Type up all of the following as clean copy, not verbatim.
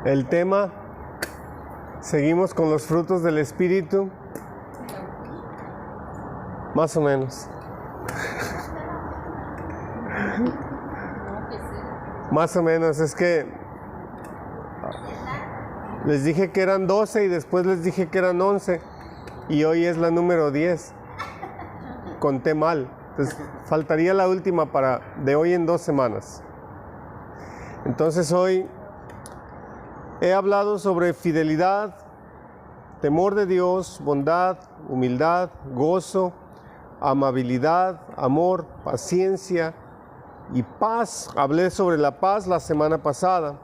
El tema, seguimos con los frutos del Espíritu, más o menos. Más o menos, es que les dije que eran 12 y después les dije que eran 11 y hoy es la número 10. Conté mal, entonces faltaría la última de hoy en 2 semanas. Entonces hoy he hablado sobre fidelidad, temor de Dios, bondad, humildad, gozo, amabilidad, amor, paciencia y paz. Hablé sobre la paz la semana pasada.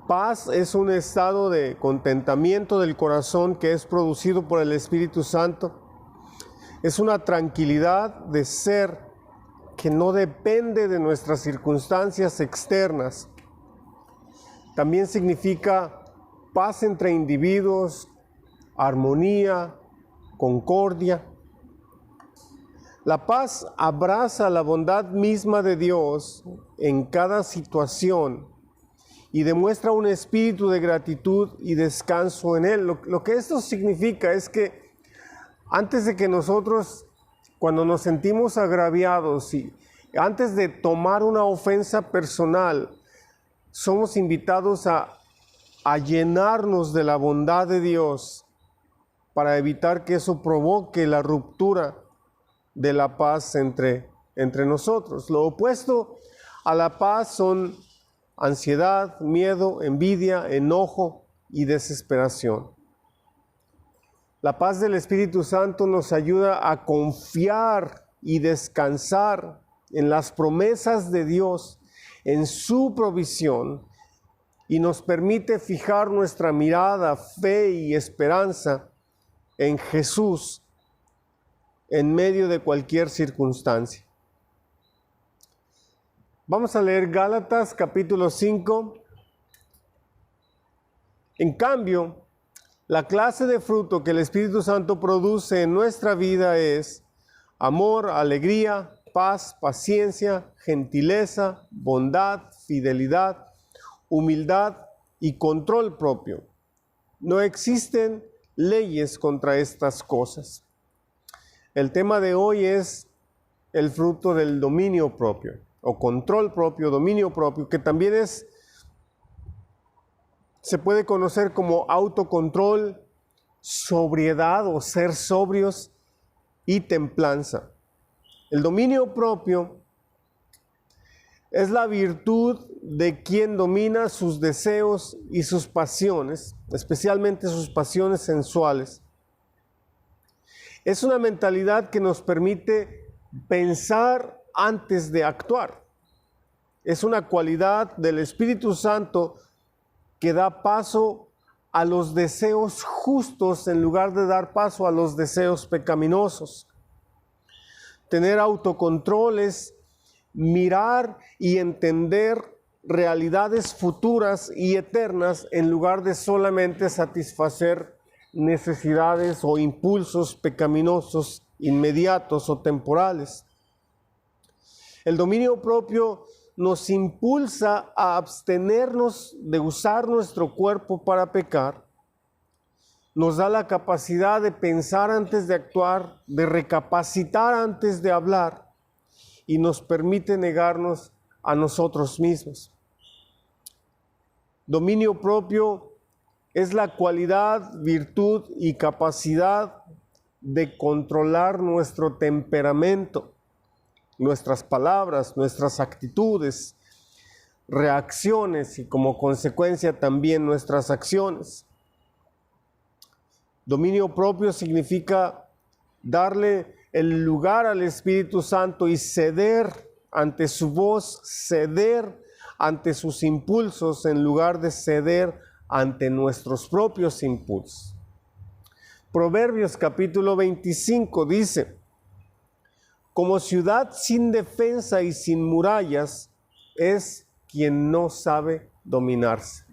Paz es un estado de contentamiento del corazón que es producido por el Espíritu Santo. Es una tranquilidad de ser que no depende de nuestras circunstancias externas. También significa paz entre individuos, armonía, concordia. La paz abraza la bondad misma de Dios en cada situación y demuestra un espíritu de gratitud y descanso en Él. Lo que esto significa es que antes de que nosotros, cuando nos sentimos agraviados y antes de tomar una ofensa personal, somos invitados a llenarnos de la bondad de Dios para evitar que eso provoque la ruptura de la paz entre nosotros. Lo opuesto a la paz son ansiedad, miedo, envidia, enojo y desesperación. La paz del Espíritu Santo nos ayuda a confiar y descansar en las promesas de Dios, en su provisión, y nos permite fijar nuestra mirada, fe y esperanza en Jesús en medio de cualquier circunstancia. Vamos a leer Gálatas capítulo 5. En cambio, la clase de fruto que el Espíritu Santo produce en nuestra vida es amor, alegría, paz, paciencia, gentileza, bondad, fidelidad, humildad y control propio. No existen leyes contra estas cosas. El tema de hoy es el fruto del dominio propio, o control propio, dominio propio, que también se puede conocer como autocontrol, sobriedad o ser sobrios y templanza. El dominio propio es la virtud de quien domina sus deseos y sus pasiones, especialmente sus pasiones sensuales. Es una mentalidad que nos permite pensar antes de actuar. Es una cualidad del Espíritu Santo que da paso a los deseos justos en lugar de dar paso a los deseos pecaminosos. Tener autocontrol es mirar y entender realidades futuras y eternas en lugar de solamente satisfacer necesidades o impulsos pecaminosos inmediatos o temporales. El dominio propio nos impulsa a abstenernos de usar nuestro cuerpo para pecar. Nos da la capacidad de pensar antes de actuar, de recapacitar antes de hablar, y nos permite negarnos a nosotros mismos. Dominio propio es la cualidad, virtud y capacidad de controlar nuestro temperamento, nuestras palabras, nuestras actitudes, reacciones y como consecuencia también nuestras acciones. Dominio propio significa darle el lugar al Espíritu Santo y ceder ante su voz, ceder ante sus impulsos en lugar de ceder ante nuestros propios impulsos. Proverbios capítulo 25 dice: como ciudad sin defensa y sin murallas es quien no sabe dominarse.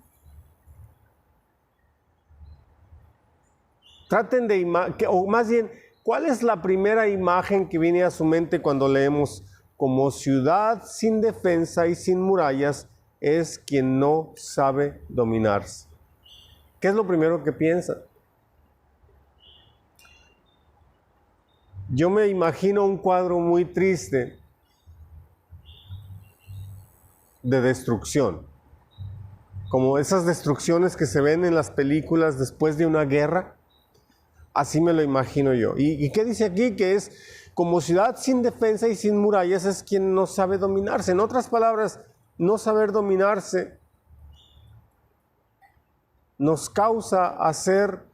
Traten de o más bien, ¿cuál es la primera imagen que viene a su mente cuando leemos como ciudad sin defensa y sin murallas es quien no sabe dominarse. ¿Qué es lo primero que piensa? Yo me imagino un cuadro muy triste de destrucción, como esas destrucciones que se ven en las películas después de una guerra. Así me lo imagino yo. ¿Y qué dice aquí? Que es como ciudad sin defensa y sin murallas es quien no sabe dominarse. En otras palabras, no saber dominarse nos causa a ser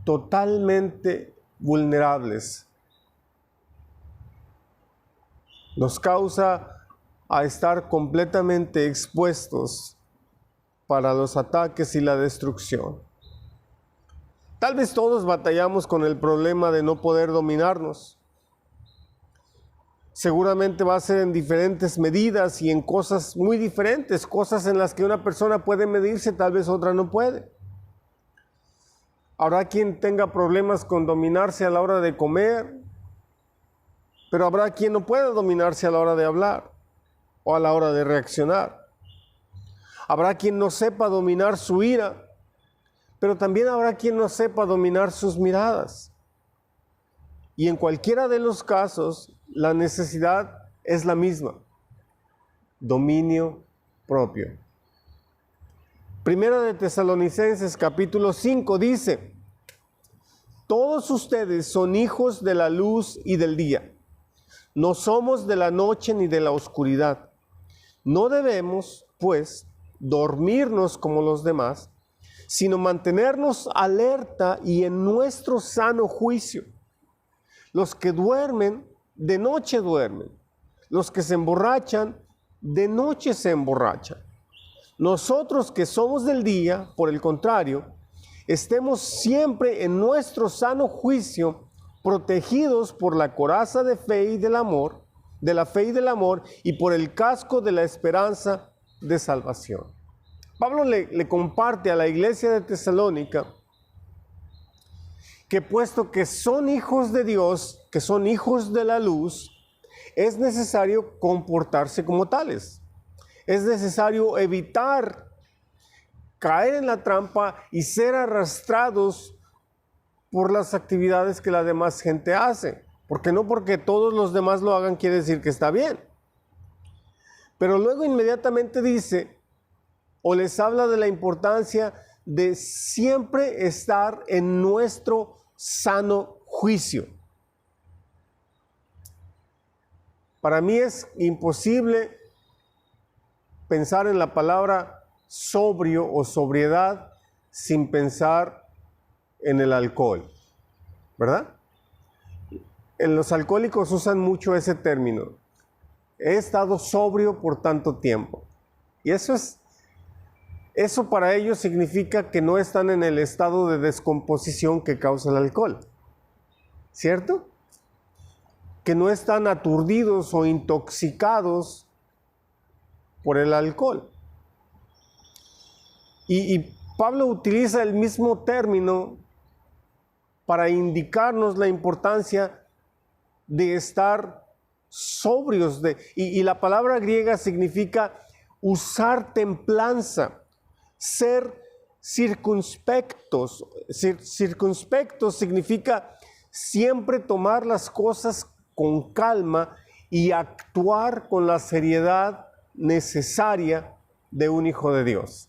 totalmente vulnerables. Nos causa a estar completamente expuestos para los ataques y la destrucción. Tal vez todos batallamos con el problema de no poder dominarnos. Seguramente va a ser en diferentes medidas y en cosas muy diferentes, cosas en las que una persona puede medirse, tal vez otra no puede. Habrá quien tenga problemas con dominarse a la hora de comer, pero habrá quien no pueda dominarse a la hora de hablar o a la hora de reaccionar. Habrá quien no sepa dominar su ira, pero también habrá quien no sepa dominar sus miradas. Y en cualquiera de los casos, la necesidad es la misma: dominio propio. Primera de Tesalonicenses capítulo 5 dice: todos ustedes son hijos de la luz y del día. No somos de la noche ni de la oscuridad. No debemos, pues, dormirnos como los demás, sino mantenernos alerta y en nuestro sano juicio. Los que duermen, de noche duermen. Los que se emborrachan, de noche se emborrachan. Nosotros que somos del día, por el contrario, estemos siempre en nuestro sano juicio, protegidos por la coraza de fe y del amor, de la fe y del amor, y por el casco de la esperanza de salvación. Pablo le comparte a la iglesia de Tesalónica que puesto que son hijos de Dios, que son hijos de la luz, es necesario comportarse como tales. Es necesario evitar caer en la trampa y ser arrastrados por las actividades que la demás gente hace. Porque no porque todos los demás lo hagan quiere decir que está bien. Pero luego inmediatamente dice, o les habla de la importancia de siempre estar en nuestro sano juicio. Para mí es imposible pensar en la palabra sobrio o sobriedad sin pensar en el alcohol, ¿verdad? En los alcohólicos usan mucho ese término. He estado sobrio por tanto tiempo. Y eso para ellos significa que no están en el estado de descomposición que causa el alcohol, ¿cierto? Que no están aturdidos o intoxicados por el alcohol. Y Pablo utiliza el mismo término para indicarnos la importancia de estar sobrios. Y la palabra griega significa usar templanza, ser circunspectos. Circunspectos significa siempre tomar las cosas con calma y actuar con la seriedad necesaria de un hijo de Dios.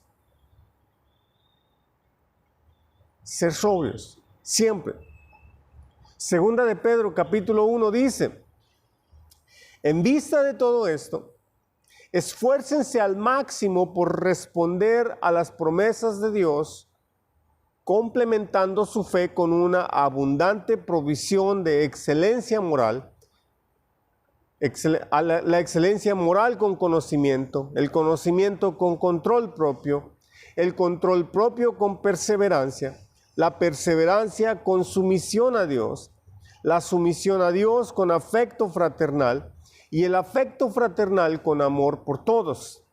Ser sobrios, siempre. Segunda de Pedro, capítulo 1 dice: en vista de todo esto, esfuércense al máximo por responder a las promesas de Dios, complementando su fe con una abundante provisión de excelencia moral, la excelencia moral con conocimiento, el conocimiento con control propio, el control propio con perseverancia, la perseverancia con sumisión a Dios, la sumisión a Dios con afecto fraternal y el afecto fraternal con amor por todos.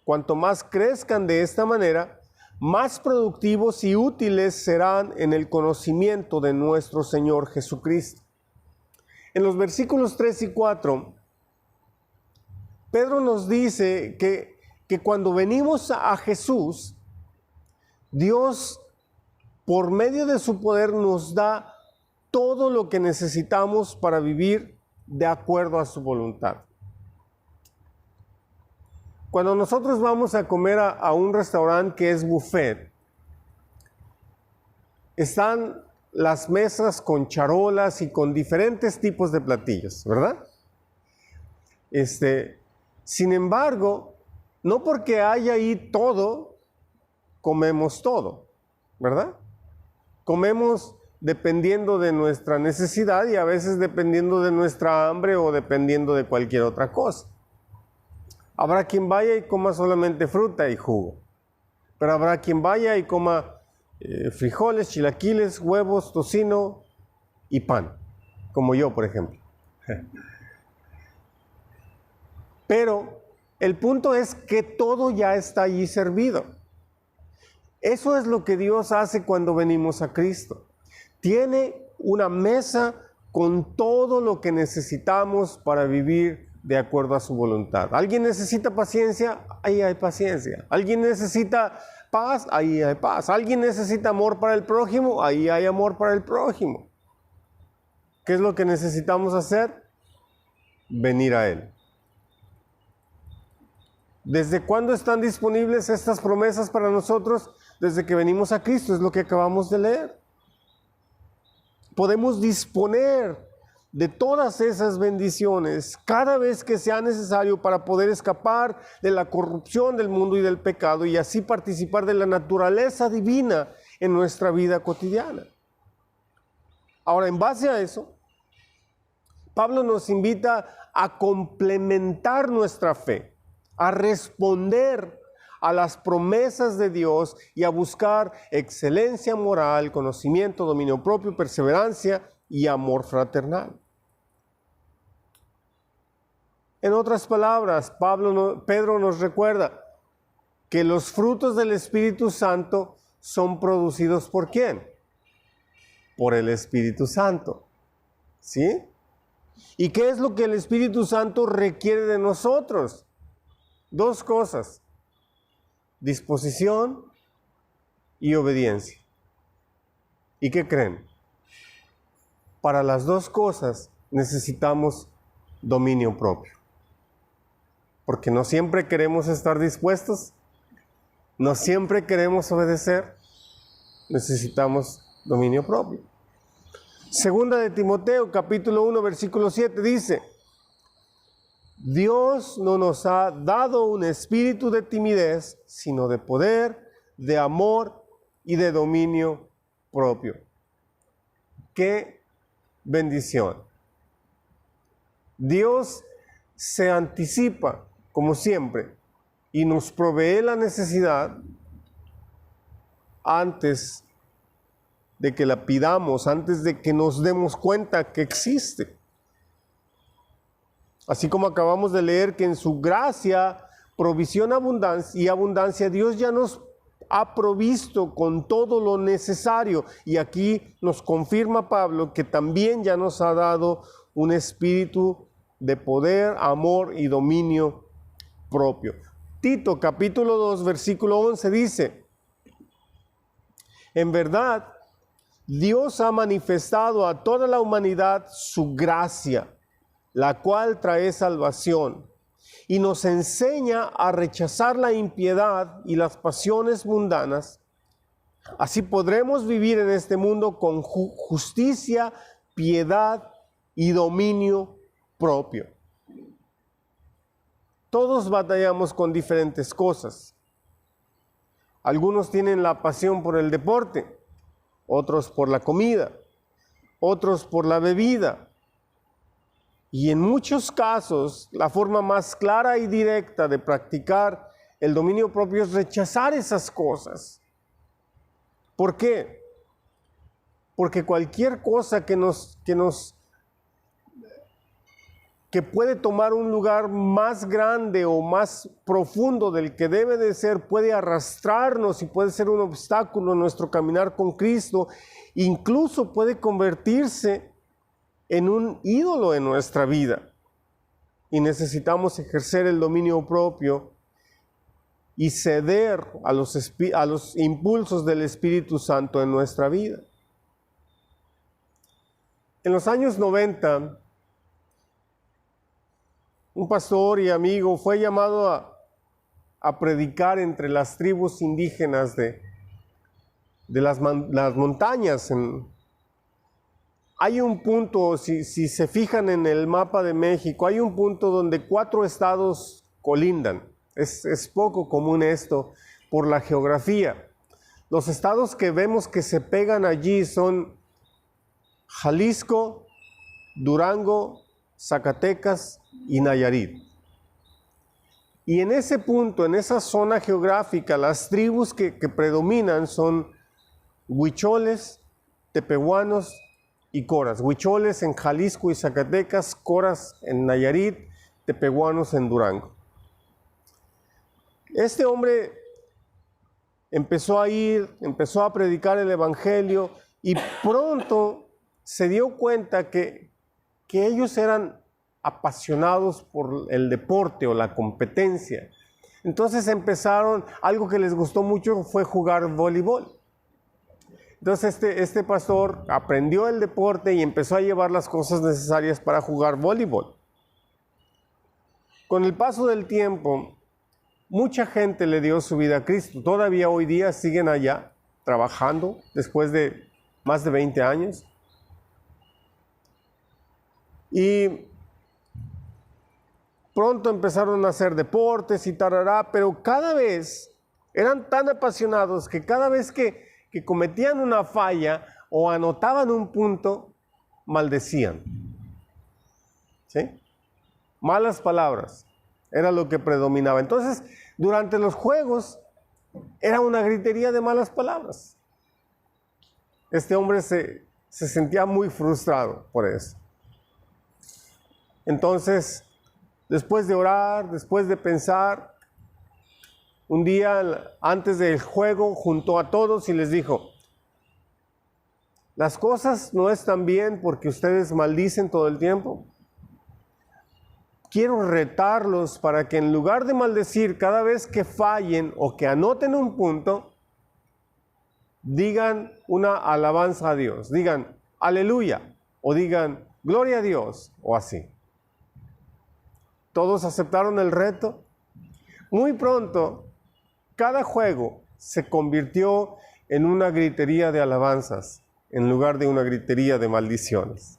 Cuanto más crezcan de esta manera, más productivos y útiles serán en el conocimiento de nuestro Señor Jesucristo. En los versículos 3 y 4, Pedro nos dice que que cuando venimos a Jesús, Dios, por medio de su poder, nos da todo lo que necesitamos para vivir de acuerdo a su voluntad. Cuando nosotros vamos a comer a un restaurante que es buffet, están las mesas con charolas y con diferentes tipos de platillos, ¿verdad? Sin embargo, no porque haya ahí todo, comemos todo, ¿verdad? Comemos dependiendo de nuestra necesidad y a veces dependiendo de nuestra hambre o dependiendo de cualquier otra cosa. Habrá quien vaya y coma solamente fruta y jugo, pero habrá quien vaya y coma frijoles, chilaquiles, huevos, tocino y pan, como yo, por ejemplo. Pero el punto es que todo ya está allí servido. Eso es lo que Dios hace cuando venimos a Cristo. Tiene una mesa con todo lo que necesitamos para vivir de acuerdo a su voluntad. ¿Alguien necesita paciencia? Ahí hay paciencia. ¿Alguien necesita paz? Ahí hay paz. ¿Alguien necesita amor para el prójimo? Ahí hay amor para el prójimo. ¿Qué es lo que necesitamos hacer? Venir a Él. ¿Desde cuándo están disponibles estas promesas para nosotros? Desde que venimos a Cristo, es lo que acabamos de leer. Podemos disponer de todas esas bendiciones cada vez que sea necesario para poder escapar de la corrupción del mundo y del pecado y así participar de la naturaleza divina en nuestra vida cotidiana. Ahora, en base a eso, Pablo nos invita a complementar nuestra fe, a responder a las promesas de Dios y a buscar excelencia moral, conocimiento, dominio propio, perseverancia y amor fraternal. En otras palabras, Pedro nos recuerda que los frutos del Espíritu Santo son producidos ¿por quién? Por el Espíritu Santo. ¿Sí? ¿Y qué es lo que el Espíritu Santo requiere de nosotros? Dos cosas: disposición y obediencia. ¿Y qué creen? Para las dos cosas necesitamos dominio propio. Porque no siempre queremos estar dispuestos, no siempre queremos obedecer, necesitamos dominio propio. Segunda de Timoteo, capítulo 1, versículo 7, dice: Dios no nos ha dado un espíritu de timidez, sino de poder, de amor y de dominio propio. ¡Qué bendición! Dios se anticipa, como siempre, y nos provee la necesidad antes de que la pidamos, antes de que nos demos cuenta que existe. Así como acabamos de leer que en su gracia, provisión y abundancia, Dios ya nos ha provisto con todo lo necesario. Y aquí nos confirma Pablo que también ya nos ha dado un espíritu de poder, amor y dominio propio. Tito capítulo 2, versículo 11 dice: en verdad, Dios ha manifestado a toda la humanidad su gracia, la cual trae salvación, y nos enseña a rechazar la impiedad y las pasiones mundanas. Así podremos vivir en este mundo con justicia, piedad y dominio propio. Todos batallamos con diferentes cosas. Algunos tienen la pasión por el deporte, otros por la comida, otros por la bebida. Y en muchos casos, la forma más clara y directa de practicar el dominio propio es rechazar esas cosas. ¿Por qué? Porque cualquier cosa que puede tomar un lugar más grande o más profundo del que debe de ser, puede arrastrarnos y puede ser un obstáculo en nuestro caminar con Cristo. Incluso puede convertirse en un ídolo en nuestra vida. Y necesitamos ejercer el dominio propio y ceder a los impulsos del Espíritu Santo en nuestra vida. En los años 90, un pastor y amigo fue llamado a predicar entre las tribus indígenas de las montañas. Hay un punto, si se fijan en el mapa de México, hay un punto donde 4 estados colindan. Es poco común esto por la geografía. Los estados que vemos que se pegan allí son Jalisco, Durango, Zacatecas y Nayarit. Y en ese punto, en esa zona geográfica, las tribus que predominan son huicholes, tepehuanos y coras. Huicholes en Jalisco y Zacatecas, coras en Nayarit, tepehuanos en Durango. Este hombre empezó a predicar el evangelio y pronto se dio cuenta que ellos eran apasionados por el deporte o la competencia. Entonces algo que les gustó mucho fue jugar voleibol. Entonces este pastor aprendió el deporte y empezó a llevar las cosas necesarias para jugar voleibol. Con el paso del tiempo, mucha gente le dio su vida a Cristo. Todavía hoy día siguen allá trabajando después de más de 20 años. Y pronto empezaron a hacer deportes y tarará, pero cada vez eran tan apasionados que cada vez que cometían una falla o anotaban un punto, maldecían. ¿Sí? Malas palabras era lo que predominaba. Entonces, durante los juegos era una gritería de malas palabras. Este hombre se sentía muy frustrado por eso. Entonces, después de orar, después de pensar, un día antes del juego juntó a todos y les dijo: las cosas no están bien porque ustedes maldicen todo el tiempo. Quiero retarlos para que en lugar de maldecir cada vez que fallen o que anoten un punto, digan una alabanza a Dios, digan aleluya o digan gloria a Dios o así. Todos aceptaron el reto. Muy pronto, cada juego se convirtió en una gritería de alabanzas en lugar de una gritería de maldiciones.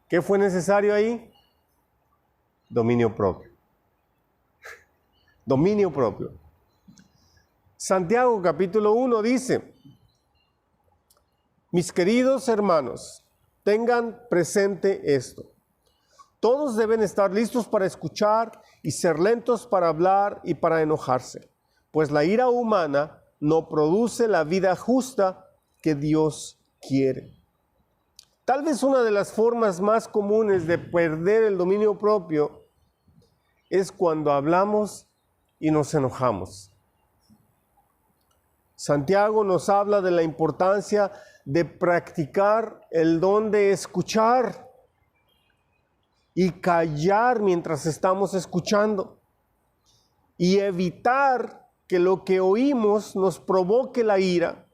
¿Qué fue necesario ahí? Dominio propio. Dominio propio. Santiago capítulo 1 dice: mis queridos hermanos, tengan presente esto. Todos deben estar listos para escuchar y ser lentos para hablar y para enojarse, pues la ira humana no produce la vida justa que Dios quiere. Tal vez una de las formas más comunes de perder el dominio propio es cuando hablamos y nos enojamos. Santiago nos habla de la importancia de practicar el don de escuchar y callar mientras estamos escuchando y evitar que lo que oímos nos provoque la ira,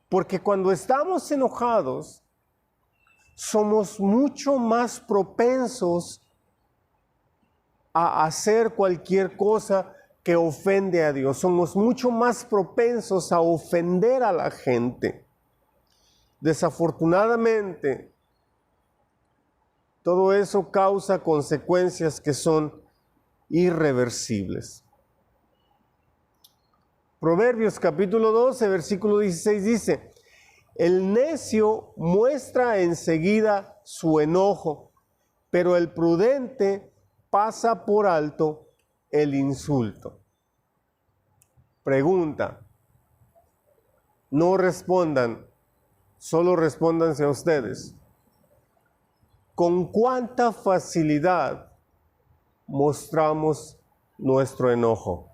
porque cuando estamos enojados somos mucho más propensos a hacer cualquier cosa que ofende a Dios. Somos mucho más propensos a ofender a la gente. Desafortunadamente, todo eso causa consecuencias que son irreversibles. Proverbios capítulo 12, versículo 16 dice: el necio muestra enseguida su enojo, pero el prudente pasa por alto el insulto. Pregunta. No respondan, solo respóndanse a ustedes. ¿Con cuánta facilidad mostramos nuestro enojo?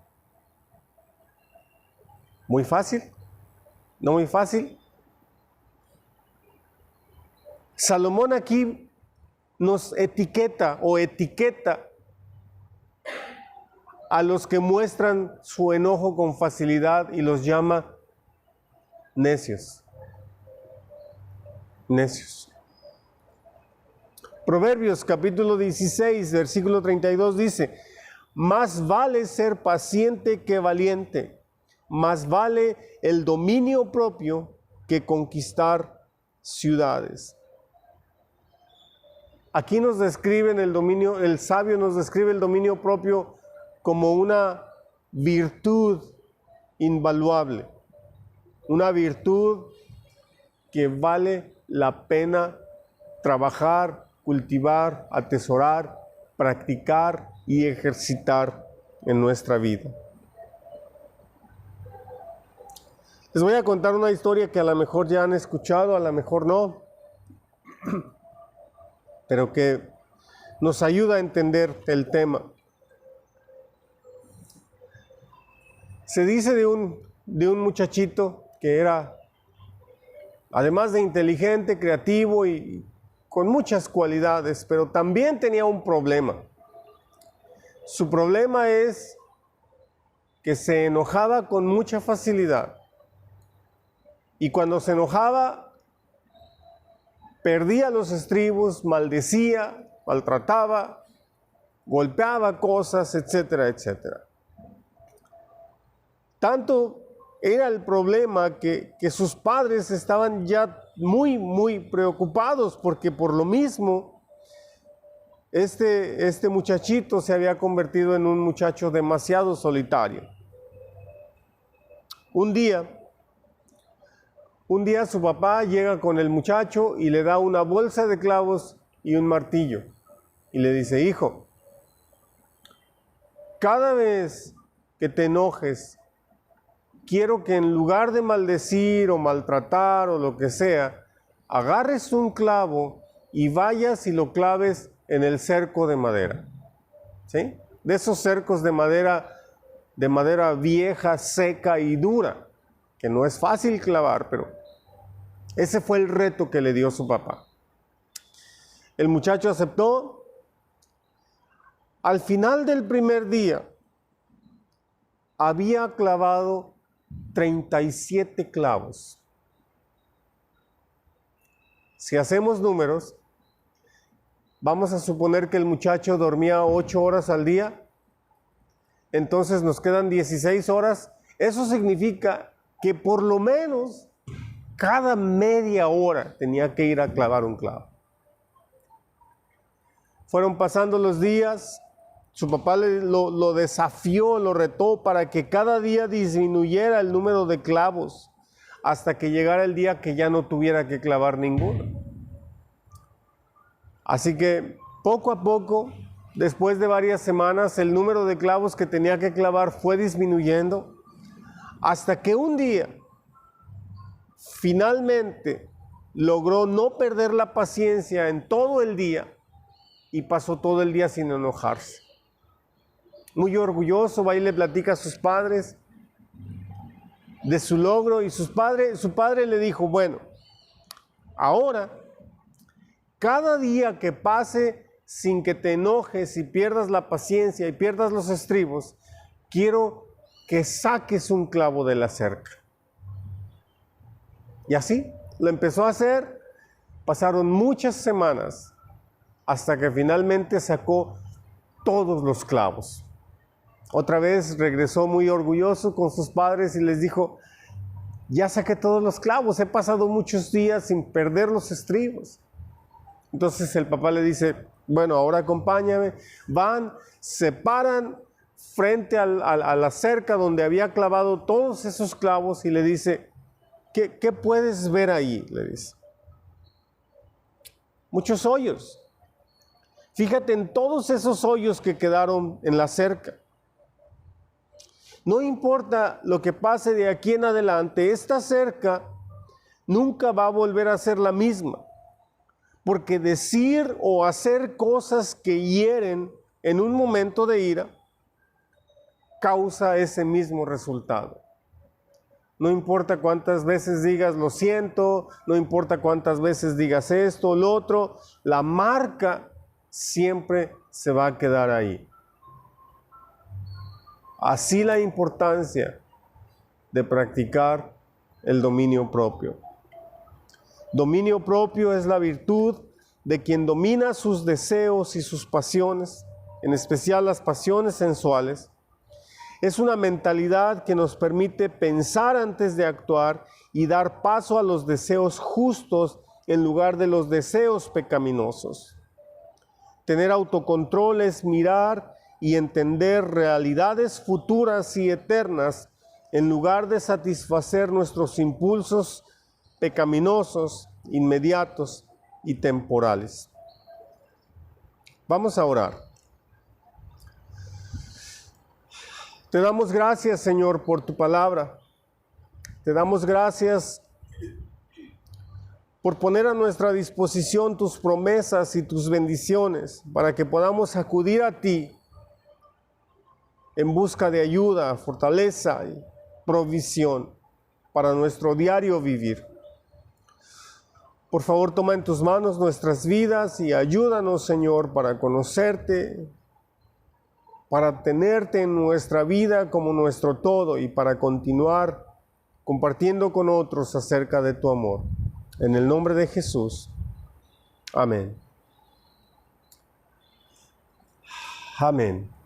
¿Muy fácil? ¿No muy fácil? Salomón aquí nos etiqueta a los que muestran su enojo con facilidad y los llama necios. Necios. Proverbios capítulo 16, versículo 32 dice: más vale ser paciente que valiente, más vale el dominio propio que conquistar ciudades. Aquí nos describen el dominio, el sabio nos describe el dominio propio como una virtud invaluable, una virtud que vale la pena trabajar, cultivar, atesorar, practicar y ejercitar en nuestra vida. Les voy a contar una historia que a lo mejor ya han escuchado, a lo mejor no, pero que nos ayuda a entender el tema. Se dice de un muchachito que era, además de inteligente, creativo y con muchas cualidades, pero también tenía un problema. Su problema es que se enojaba con mucha facilidad. Y cuando se enojaba, perdía los estribos, maldecía, maltrataba, golpeaba cosas, etcétera, etcétera. Tanto era el problema que sus padres estaban ya muy preocupados, porque por lo mismo este muchachito se había convertido en un muchacho demasiado solitario. Un día su papá llega con el muchacho y le da una bolsa de clavos y un martillo. Y le dice: hijo, cada vez que te enojes, quiero que en lugar de maldecir o maltratar o lo que sea, agarres un clavo y vayas y lo claves en el cerco de madera. ¿Sí? De esos cercos de madera vieja, seca y dura, que no es fácil clavar, pero ese fue el reto que le dio su papá. El muchacho aceptó. Al final del primer día, había clavado 37 clavos. Si hacemos números, vamos a suponer que el muchacho dormía 8 horas al día, entonces nos quedan 16 horas. Eso significa que por lo menos cada media hora tenía que ir a clavar un clavo. Fueron pasando los días, su papá lo desafió, lo retó para que cada día disminuyera el número de clavos hasta que llegara el día que ya no tuviera que clavar ninguno. Así que poco a poco, después de varias semanas, el número de clavos que tenía que clavar fue disminuyendo hasta que un día finalmente logró no perder la paciencia en todo el día y pasó todo el día sin enojarse. Muy orgulloso, va y le platica a sus padres de su logro, y su padre le dijo: bueno, ahora, cada día que pase sin que te enojes y pierdas la paciencia y pierdas los estribos, quiero que saques un clavo de la cerca. Y así lo empezó a hacer. Pasaron muchas semanas hasta que finalmente sacó todos los clavos. Otra vez regresó muy orgulloso con sus padres y les dijo: ya saqué todos los clavos, he pasado muchos días sin perder los estribos. Entonces el papá le dice: bueno, ahora acompáñame. Van, se paran frente a la cerca donde había clavado todos esos clavos y le dice: ¿qué puedes ver ahí? Le dice: muchos hoyos. Fíjate en todos esos hoyos que quedaron en la cerca. No importa lo que pase de aquí en adelante, esta cerca nunca va a volver a ser la misma, porque decir o hacer cosas que hieren en un momento de ira causa ese mismo resultado. No importa cuántas veces digas lo siento, no importa cuántas veces digas esto o lo otro, la marca siempre se va a quedar ahí. Así la importancia de practicar el dominio propio. Dominio propio es la virtud de quien domina sus deseos y sus pasiones, en especial las pasiones sensuales. Es una mentalidad que nos permite pensar antes de actuar y dar paso a los deseos justos en lugar de los deseos pecaminosos. Tener autocontrol es mirar y entender realidades futuras y eternas en lugar de satisfacer nuestros impulsos pecaminosos, inmediatos y temporales. Vamos a orar. Te damos gracias, Señor, por tu palabra. Te damos gracias por poner a nuestra disposición tus promesas y tus bendiciones para que podamos acudir a ti en busca de ayuda, fortaleza y provisión para nuestro diario vivir. Por favor, toma en tus manos nuestras vidas y ayúdanos, Señor, para conocerte, para tenerte en nuestra vida como nuestro todo y para continuar compartiendo con otros acerca de tu amor. En el nombre de Jesús. Amén. Amén.